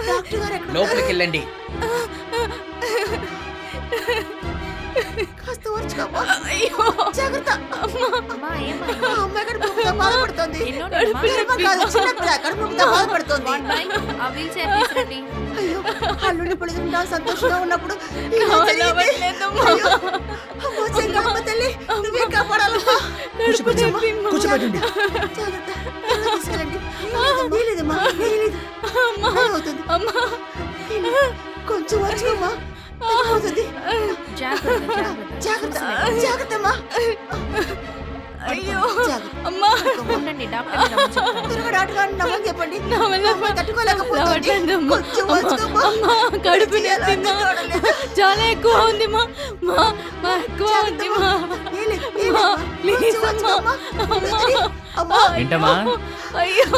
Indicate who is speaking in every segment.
Speaker 1: Doctor గారు ఎక్కడ
Speaker 2: లోపలికి వెళ్ళండి.
Speaker 1: కాస్త ఓర్చుకోమ్మా.
Speaker 3: అయ్యో
Speaker 1: జాగ్రత్త.
Speaker 3: అమ్మా ఏమైంది?
Speaker 1: ఆ అమ్మాయి కడుపు నొప్పితో బాధపడుతోంది.
Speaker 3: ఎన్నోనమ్మా?
Speaker 1: ఏమో కాదు, చిన్న పిల్ల కడుపు నొప్పితో బాధపడుతోంది.
Speaker 3: వన్ బై ఆ వీల్ చైర్ తీసురండి.
Speaker 1: అయ్యో, అల్లుడి పొడుగుంటా సంతోషంగా ఉన్నప్పుడు ఇలా జరిగింది.
Speaker 3: అవ్వట్లేదమ్మా.
Speaker 1: అయ్యో, అమ్మో చెంగమ్మ తల్లి, నువ్వే కాపాడాలమ్మా.
Speaker 2: కూర్చోబెట్టండి.
Speaker 1: జాగ్రత్త. త్వరగా తీసుకెళ్ళండి. నీలేదమ్మా, నీలేదు. అవుతుంది. కొంచెం ఓర్చుకోమ్మా. అవుతుంది.
Speaker 3: జాగ్రత్త
Speaker 1: జాగ్రత్త, జాగ్రత్తమ్మా.
Speaker 3: అయ్యో
Speaker 1: జాగ్రత్త.
Speaker 3: అమ్మా ఉండండి డాక్టర్ గారు రమ్మని చెప్తాను.
Speaker 1: త్వరగా డాక్టర్ గారిని నమ్మని చెప్పండి.
Speaker 3: నా వల్ల
Speaker 1: అమ్మాయి తట్టుకోలేకపోతుంది.
Speaker 3: రావట్లేదమ్మా.
Speaker 1: కొంచెం ఓర్చుకోమ్మా.
Speaker 3: అమ్మా కడుపు
Speaker 1: చేయాలో
Speaker 3: నొప్పిమా.
Speaker 1: అర్థం కావట్లేదు.
Speaker 3: చాలా ఎక్కువ ఉంది మా మా మా ఎక్కువ ఉంది మా
Speaker 1: నీలేదు,
Speaker 3: అమ్మా,
Speaker 1: నీలేదమ్మా.
Speaker 3: ప్లీజ్
Speaker 1: కొంచెం ఓర్చుకోమ్మా.
Speaker 3: అమ్మా.
Speaker 1: అమ్మా.
Speaker 2: ఏంటమ్మా?
Speaker 3: అయ్యో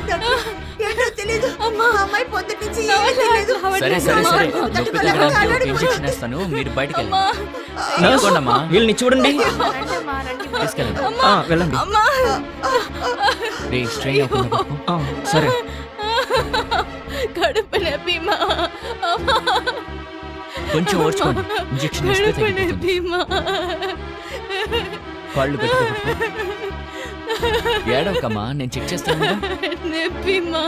Speaker 1: డాక్టర్, ఏంటో తెలీదు.
Speaker 3: అమ్మా.
Speaker 1: ఆ అమ్మాయి పొద్దుటి నుంచి
Speaker 3: నా
Speaker 1: ఏమీ
Speaker 3: వల్ల
Speaker 1: తెలియదు.
Speaker 2: సరే సరే సరే,
Speaker 1: అమ్మా.
Speaker 2: నొప్పి తగ్గడానికి ఒక ఇంజెక్షన్ వేస్తాను, మీరు బయటికి
Speaker 3: అమ్మా
Speaker 2: వెళ్ళండి. తీసుకోండమ్మా.
Speaker 4: వీళ్ళని చూడండి.
Speaker 3: రండమ్మా రండి
Speaker 2: తీసుకెళ్ళండి.
Speaker 4: వెళ్ళండి.
Speaker 3: అమ్మా
Speaker 2: రే స్ట్రెయిన్ అవ్వకుండా పట్టుకో.
Speaker 4: సరే
Speaker 3: కడుపు నొప్పిమా.
Speaker 2: కొంచెం ఓర్చుకోండి, ఇంజెక్షన్ వేస్తే
Speaker 3: కడుపు
Speaker 2: తగ్గిపోతుంది.
Speaker 3: నొప్పిమా.
Speaker 2: కాళ్ళు గట్టిగా పట్టుకో. ఏడవకమ్మా, నేను చెక్ చేస్తాను కదా.
Speaker 3: నొప్పిమా.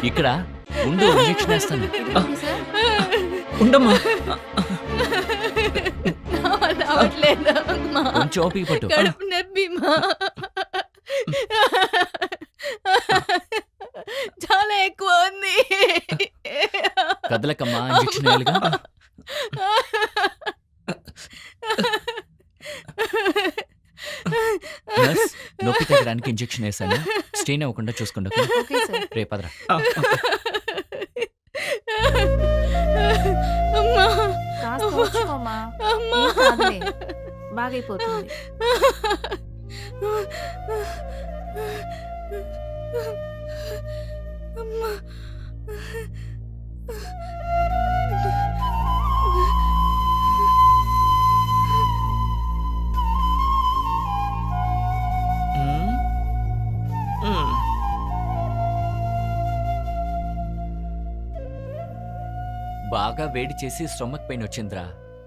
Speaker 2: ఇక్కడ ఉండు, ఇంజెక్షన్ వేస్తాను.
Speaker 3: ఇదిగోండి సార్.
Speaker 4: ఉండమ్మా.
Speaker 3: నా వల్ల అవ్వట్లేదమ్మా.
Speaker 2: కొంచెం ఓపిక పట్టు.
Speaker 3: కడుపు నొప్పిమా. చాలా ఎక్కువ ఉంది.
Speaker 2: కదలకమ్మా, ఇంజెక్షన్ వేయాలిగా. నర్స్, నొప్పి తగ్గడానికి ఇంజెక్షన్ వేసాను, స్ట్రెయిన్ అవ్వకుండా చూసుకోండి. ఓకే?
Speaker 3: Okay sir.
Speaker 2: రే పదరా.
Speaker 3: అమ్మా
Speaker 5: కాస్త ఓర్చుకోమ్మా.
Speaker 3: అమ్మా
Speaker 5: ఏం కాదులే, బాగైపోతుంది.
Speaker 3: అమ్మా
Speaker 2: బాగా వేడి చేసి స్టొమక్ పెయిన్ వచ్చిందిరా,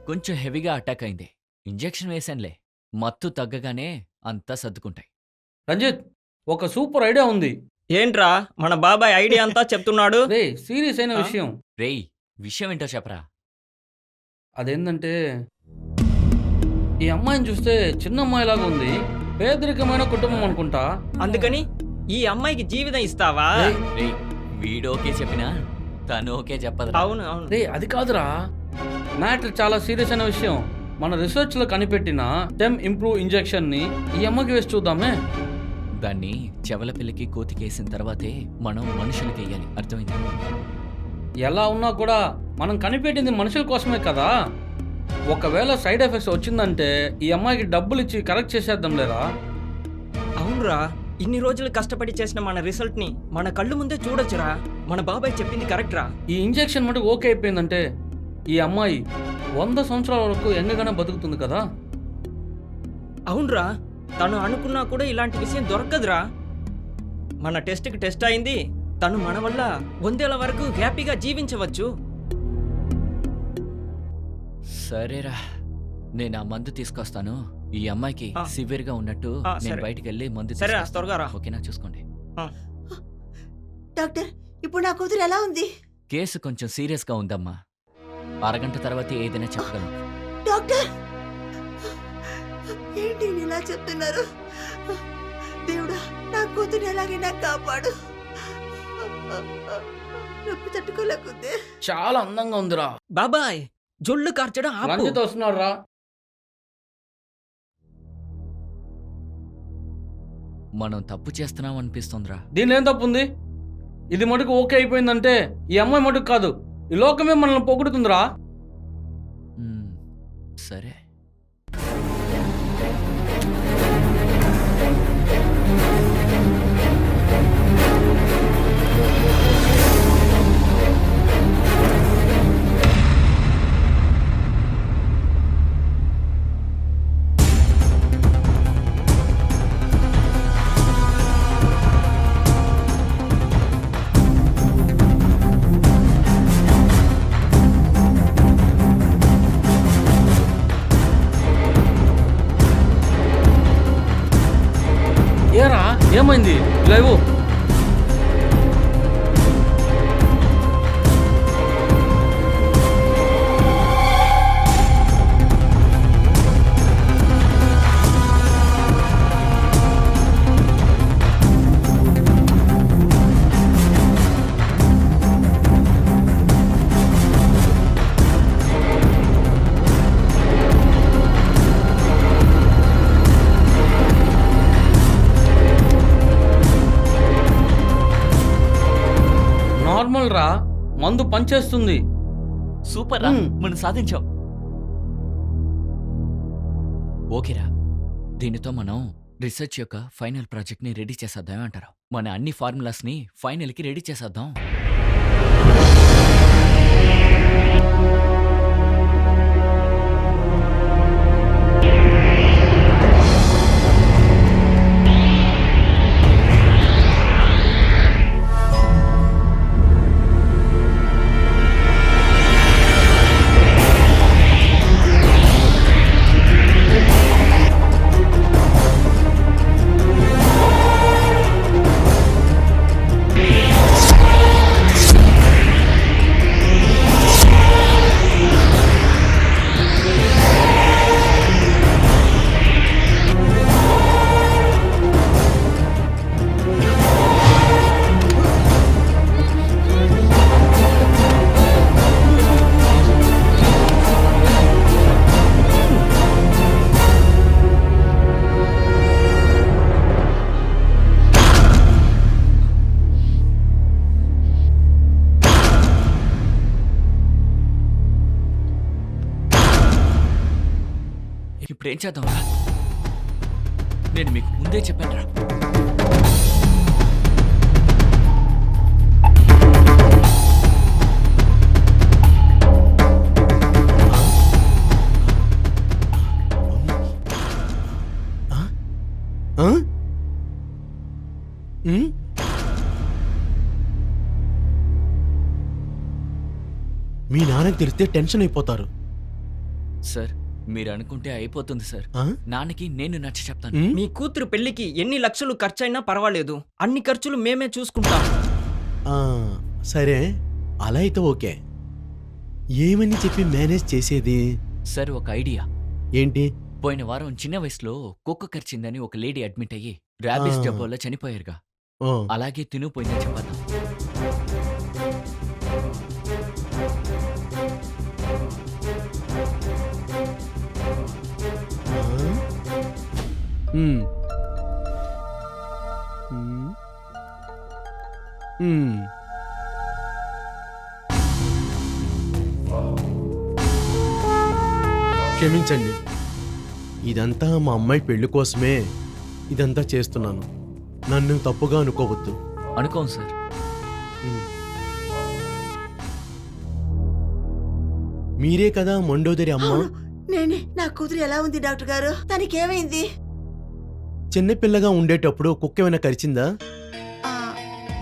Speaker 2: కొంచెం హెవీగా అటాక్ అయింది. ఇంజెక్షన్ వేసానులే, మత్తు తగ్గగానే అంతా సర్దుకుంటాయి.
Speaker 6: రంజిత్, ఒక సూపర్ ఐడియా ఉంది.
Speaker 4: ఏంట్రా మన బాబాయ్ ఐడియా అంతా చెప్తున్నాడు?
Speaker 6: రే, సీరియస్ అయిన విషయం.
Speaker 2: రేయ్, విషయం ఏంటో చెప్పరా.
Speaker 6: అదేంటంటే, ఈ అమ్మాయిని చూస్తే చిన్న అమ్మాయిలాగా ఉంది, పేదరికమైన కుటుంబం అనుకుంటా.
Speaker 4: అందుకని ఈ అమ్మాయికి జీవితం ఇస్తావా?
Speaker 2: రేయ్, వీడు ఓకే చెప్పినా తను ఓకే చెప్పదురా.
Speaker 4: అవును అవును.
Speaker 6: రే, అది కాదురా, మ్యాటర్ చాలా సీరియస్ అయిన విషయం. మన రీసెర్చ్ లో కనిపెట్టిన టెమ్ ఇంప్రూవ్ ఇంజెక్షన్ ని ఈ అమ్మకి వేసి చూద్దామే.
Speaker 2: దాన్ని చెవల పిల్లకి కోతికేసిన తర్వాతే మనం మనుషులకి వేయాలి, అర్థమైందా?
Speaker 6: ఎలా ఉన్నా కూడా మనం కనిపెట్టింది మనుషుల కోసమే కదా. ఒకవేళ సైడ్ ఎఫెక్ట్స్ వచ్చిందంటే ఈ అమ్మాయికి డబ్బులు ఇచ్చి కరెక్ట్ చేసేద్దాం లేరా.
Speaker 4: అవునురా, ఇన్ని రోజులు కష్టపడి చేసిన మన రిజల్ట్ ని మన కళ్ళు ముందే చూడొచ్చురా. మన బాబాయ్ చెప్పింది కరెక్ట్ రా.
Speaker 6: ఈ ఇంజెక్షన్ మటుకు ఓకే అయిపోయిందంటే ఈ అమ్మాయి 100 సంవత్సరాల వరకు ఎంగగానే బతుకుతుంది కదా.
Speaker 4: అవునురా, తను అనుకున్నా కూడా ఇలాంటి విషయం దొరకదురా. మన టెస్ట్కి టెస్ట్ అయింది, తను మన వల్ల 100 ఏళ్ల వరకు హ్యాపీగా జీవించవచ్చు.
Speaker 2: సరేరా, నేను ఆ మందు తీసుకొస్తాను. ఈ అమ్మాయికి సివియర్ గా ఉన్నట్టు నేను
Speaker 4: సరే.
Speaker 2: బయటికి వెళ్ళి మందు
Speaker 4: సరే,
Speaker 2: తీసుకొస్తాను.
Speaker 4: త్వరగా రా.
Speaker 2: ఓకేనా, చూసుకోండి.
Speaker 1: డాక్టర్, ఇప్పుడు నా కూతురు ఎలా ఉంది?
Speaker 2: కేసు కొంచెం సీరియస్ గా ఉందమ్మా, అరగంట తర్వాత ఏదైనా చెప్పగలను.
Speaker 1: డాక్టర్, ఏంటి ఇలా చెప్తున్నారు? దేవుడా, నా కూతురు ఎలాగైనా కాపాడు. నొప్పి తట్టుకోలేకుంది.
Speaker 6: చాలా అందంగా ఉందిరా.
Speaker 4: బాబాయ్, జొల్లు కార్చడం ఆపు.
Speaker 6: రంజిత్ వస్తున్నాడు రా.
Speaker 2: మనం తప్పు చేస్తున్నాం అనిపిస్తుందిరా.
Speaker 6: దీనిలో ఏం తప్పు ఉంది? ఇది మటుకు ఓకే అయిపోయిందంటే ఈ అమ్మాయి మటుకు కాదు, ఈ లోకమే మనల్ని పొగుడుతుందిరా.
Speaker 2: సరే.
Speaker 6: ఏరా ఏమైంది లేవు. నార్మల్ రా, మందు పనిచేస్తుంది.
Speaker 2: సూపర్ రా,
Speaker 6: మ్.
Speaker 2: మనం సాధించాం. ఓకేరా, దీనితో మనం రీసెర్చ్ యొక్క ఫైనల్ ప్రాజెక్ట్ ని రెడీ చేసేద్దాం అంటారు. మన అన్ని ఫార్ములాస్ ని ఫైనల్ కి రెడీ చేసేద్దాం. ఇప్పుడు ఏం చేద్దాం రా? నేను మీకు ముందే చెప్పాను రా.
Speaker 7: మీ నాన్నకి తెలిస్తే టెన్షన్ అయిపోతారు.
Speaker 2: సార్, మీరు అనుకుంటే అయిపోతుంది సార్.
Speaker 7: ఆ?
Speaker 2: నాన్నకి నేను నచ్చ చెప్తాను.
Speaker 7: ఉమ్?
Speaker 4: మీ కూతురు పెళ్లికి ఎన్ని లక్షలు ఖర్చైనా పర్వాలేదు, అన్ని ఖర్చులు మేమే చూసుకుంటాం.
Speaker 7: ఆ, సరే అలా అయితే ఓకే. ఏమని చెప్పి మేనేజ్ చేసేది?
Speaker 2: సార్, ఒక ఐడియా.
Speaker 7: ఏంటి?
Speaker 2: పోయిన వారం చిన్న వయసులో కుక్క కరిచిందని ఒక లేడీ అడ్మిట్ అయ్యి ర్యాబిస్
Speaker 7: ఆ.
Speaker 2: జబ్బు వల్ల చనిపోయారుగా.
Speaker 7: ఓ,
Speaker 2: అలాగే తిను పోయిందని చెప్పాను.
Speaker 7: ఆ? ఉమ్. ఉమ్. ఉమ్. క్షమించండి, ఇదంతా మా అమ్మాయి పెళ్లి కోసమే ఇదంతా చేస్తున్నాను. నన్ను తప్పుగా అనుకోవద్దు.
Speaker 2: అనుకోం సార్.
Speaker 7: ఉమ్. మీరే కదా మండోదరి అమ్మ?
Speaker 1: అవును, నేనే. నా కూతురు ఎలా ఉంది డాక్టర్ గారు? తనకేమైంది?
Speaker 7: చిన్నపిల్లగా ఉండేటప్పుడు కుక్క ఏమైనా కరిచిందా?
Speaker 1: ఆ,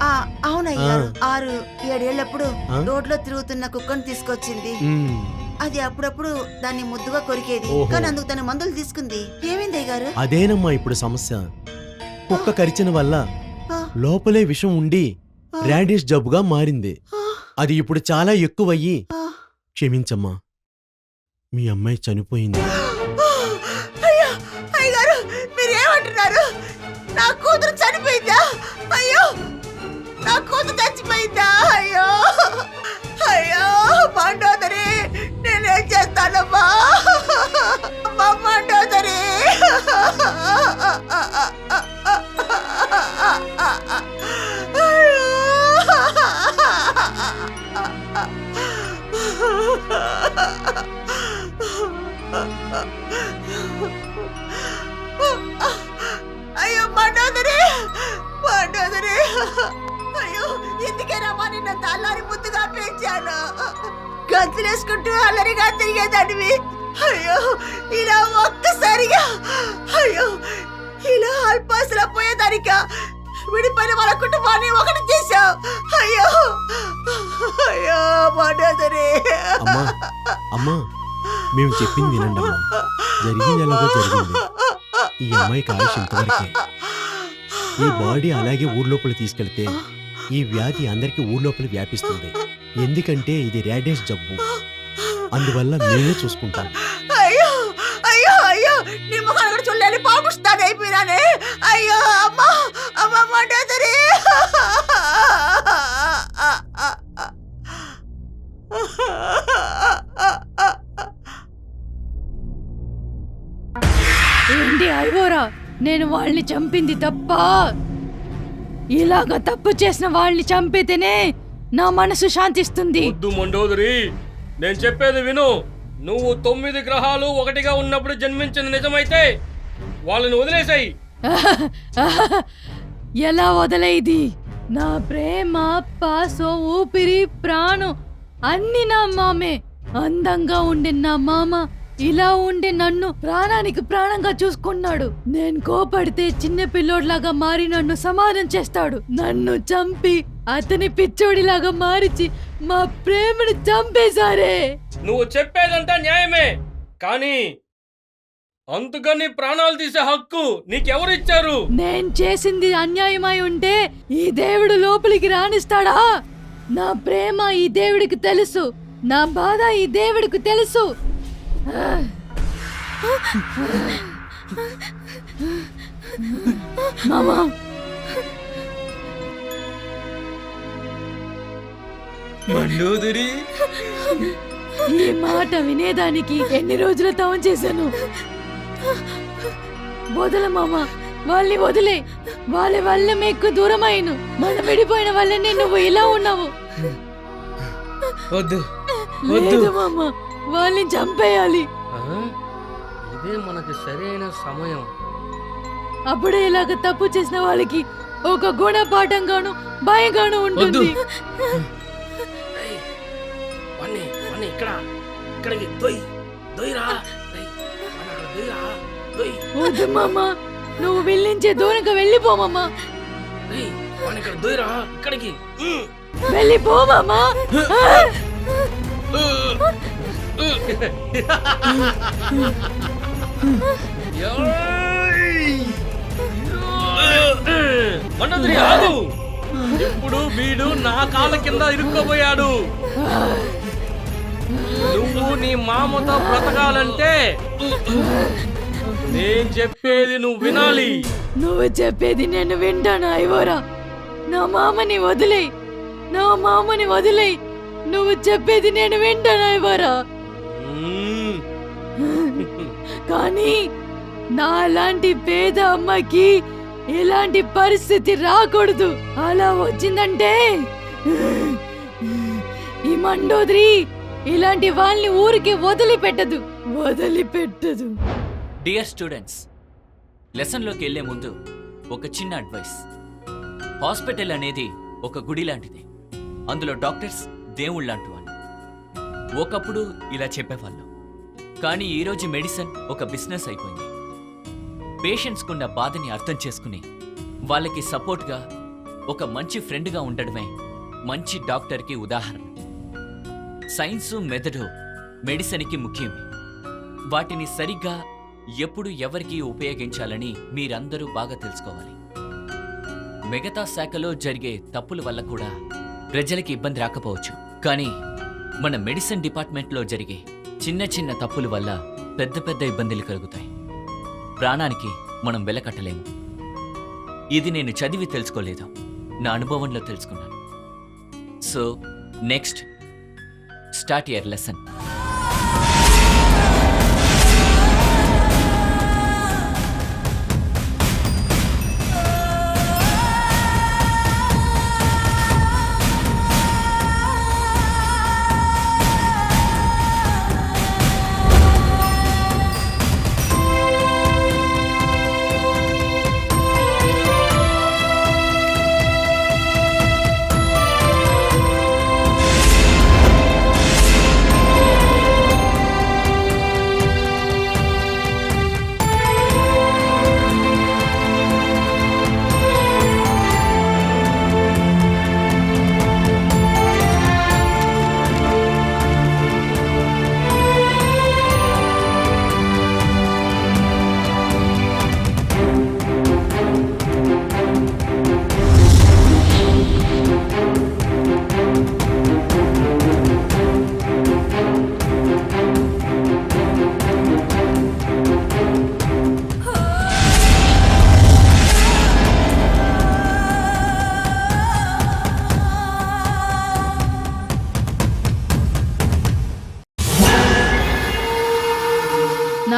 Speaker 1: ఆ, అవునయ్యారు.
Speaker 7: ఆ.
Speaker 1: 6-7 ఏళ్లప్పుడు
Speaker 7: ఆ?
Speaker 1: రోడ్లో తిరుగుతున్న కుక్కను తీసుకొచ్చింది.
Speaker 7: ఉమ్.
Speaker 1: అది అప్పుడప్పుడు దాన్ని ముద్దుగా కొరికేది.
Speaker 7: ఓహో.
Speaker 1: కానీ అందుకు తన మందులు తీసుకుంది. ఏమైంది అయ్యగారు?
Speaker 7: అదేనమ్మా ఇప్పుడు సమస్య. కుక్క కరిచిన వల్ల
Speaker 1: ఆ,
Speaker 7: లోపలే విషం ఉండి
Speaker 1: ఆ,
Speaker 7: ర్యాడిష్ జబ్బుగా మారింది.
Speaker 1: ఆ,
Speaker 7: అది ఇప్పుడు చాలా ఎక్కువయ్యి.
Speaker 1: ఆ.
Speaker 7: క్షమించమ్మా, మీ అమ్మాయి చనిపోయింది.
Speaker 1: అయ్యో, అయ్యగారు మీరేమంటున్నారు? నా కూతురు చనిపోయిందా? అయ్యో, నా కూతురు చచ్చిపోయిందా? అయ్యో, అయ్యో మండోదరి, నేనేం చేస్తానమ్మా? అమ్మా మండోదరి. అయ్యో మండోదరి, మండోదరి. అయ్యో, ఎందుకేనమ్మా నిన్న తల్లారి ముద్దుగా పెంచాను? గంతులేసుకుంటూ అల్లరిగా తిరిగేదానివి. అయ్యో, ఇలా ఒక్కసారిగా, అయ్యో ఇలా అల్పాసలా పోయేదానికా విడిపోయిన వాళ్ళ కుటుంబాన్ని ఒకటి చేశావు. అయ్యో, అయ్యో మండోదరి.
Speaker 7: అమ్మా, అమ్మా, మేము చెప్పింది వినండి అమ్మా. జరిగింది ఎలాగో జరిగింది. ఈ అమ్మాయికి ఆయుష్ ఇంతవరకే. ఈ బాడీ అలాగే ఊర్లోపల తీసుకెళ్తే ఈ వ్యాధి అందరికీ ఊర్లోపల వ్యాపిస్తుంది. ఎందుకంటే ఇది రేడియస్ జబ్బు, అందువల్ల మేమే చూసుకుంటాం.
Speaker 1: అయ్యో అయ్యో అయ్యో నీ మొహాలు కూడా చూడలేని పాపుస్తాను అయిపోయినానే. అయ్యో అమ్మా అమ్మ మండోదరి.
Speaker 3: ఏంటి ఐవోరా, నేను వాళ్ళని చంపింది తప్ప? ఇలాగ తప్పు చేసిన వాళ్ళని చంపితేనే నా మనసు శాంతిస్తుంది.
Speaker 6: వద్దు మండోదరి, నేను చెప్పేది విను. నువ్వు 9 గ్రహాలు ఒకటిగా ఉన్నప్పుడు జన్మించిన నిజమైతే వాళ్ళని వదిలేసాయి.
Speaker 3: ఎలా వదలేది? నా ప్రేమ, పాసో, ఊపిరి, ప్రాణం అన్ని నా మామే. అందంగా ఉండే నా మామ ఇలా ఉండి నన్ను ప్రాణానికి ప్రాణంగా చూసుకున్నాడు. నేను కోపడితే చిన్న పిల్లోడ్లాగా మారి నన్ను సమాధానం చేస్తాడు. నన్ను చంపి అతని పిచ్చోడిలాగా మారిచి మా ప్రేమను చంపేశారే.
Speaker 6: నువ్వు చెప్పేదంతా న్యాయమే, కానీ అందుకని ప్రాణాలు తీసే హక్కు నీకెవరిచ్చారు?
Speaker 3: నేను చేసింది అన్యాయమై ఉంటే ఈ దేవుడు లోపలికి రానిస్తాడా? నా ప్రేమ ఈ దేవుడికి తెలుసు, నా బాధ ఈ దేవుడికి తెలుసు. మామా,
Speaker 4: మండోదరి,
Speaker 3: ఈ మాట వినేదానికి ఎన్ని రోజులు తవం చేశాను. వదల మామ, వాళ్ళని వదిలే. వాళ్ళ వల్ల మీకు దూరమైను. మనం విడిపోయిన వల్లనే నువ్వు ఇలా ఉన్నావు.
Speaker 6: వద్దు
Speaker 3: లేదు మామ, వాళ్ళని చంపేయాలి.
Speaker 6: ఇదే మనకి సరైన సమయం.
Speaker 3: అప్పుడే ఇలాగ తప్పు చేసిన వాళ్ళకి ఒక గుణపాఠంగాను భయంగాను ఉంటుంది. వద్దు మామ, నువ్వు వెళ్ళించే దూరంగా వెళ్ళిపో మామ. వెళ్ళిపో మామ.
Speaker 6: మండోదరి ఆగు. ఇప్పుడు వీడు నా కాళ్ళ కింద ఇరుక్కోబోయాడు. నువ్వు నీ మామతో బ్రతకాలంటే నేను చెప్పేది నువ్వు వినాలి.
Speaker 3: నువ్వు చెప్పేది నేను వింటాను ఐవోరా. నా మామని వదిలేయ్, నా మామని వదిలేయ్. నువ్వు చెప్పేది నేను వింటాను ఐవోరా. కానీ నా లాంటి పేద అమ్మకి ఇలాంటి పరిస్థితి రాకూడదు. అలా వచ్చిందంటే ఈ మండోదరి ఇలాంటి వాళ్ళని ఊరికి వదిలిపెట్టదు.
Speaker 2: డియర్ స్టూడెంట్స్, లెసన్లోకి వెళ్లే ముందు ఒక చిన్న అడ్వైస్. హాస్పిటల్ అనేది ఒక గుడి లాంటిది. అందులో డాక్టర్స్ దేవుళ్ళ లాంటి వాళ్ళు. ఒకప్పుడు ఇలా చెప్పేవాళ్ళు, కానీ ఈరోజు మెడిసిన్ ఒక బిజినెస్ అయిపోయింది. పేషెంట్స్కున్న బాధని అర్థం చేసుకుని వాళ్ళకి సపోర్ట్గా ఒక మంచి ఫ్రెండ్గా ఉండడమే మంచి డాక్టర్కి ఉదాహరణ. సైన్సు మెథడు మెడిసిన్కి ముఖ్యమే. వాటిని సరిగ్గా ఎప్పుడు ఎవరికి ఉపయోగించాలని మీరందరూ బాగా తెలుసుకోవాలి. మిగతా శాఖలో జరిగే తప్పుల వల్ల కూడా ప్రజలకి ఇబ్బంది రాకపోవచ్చు, కానీ మన మెడిసిన్ డిపార్ట్మెంట్లో జరిగే చిన్న చిన్న తప్పుల వల్ల పెద్ద పెద్ద ఇబ్బందులు కలుగుతాయి. ప్రాణానికి మనం వెలకట్టలేము. ఇది నేను చదివి తెలుసుకోలేదు, నా అనుభవంలో తెలుసుకున్నాను. So next, start your lesson.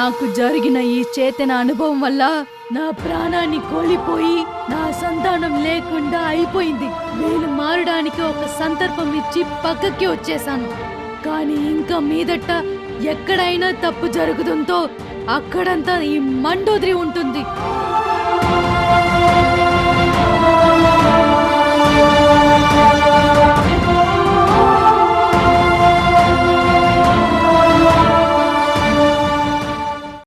Speaker 3: నాకు జరిగిన ఈ చేతన అనుభవం వల్ల నా ప్రాణాన్ని కోల్పోయి నా సంతానం లేకుండా అయిపోయింది. వీళ్ళు మారడానికి ఒక సందర్భం ఇచ్చి పక్కకి వచ్చేసాను. కానీ ఇంకా మీదట ఎక్కడైనా తప్పు జరుగుతుందో అక్కడంతా ఈ మండోదరి ఉంటుంది.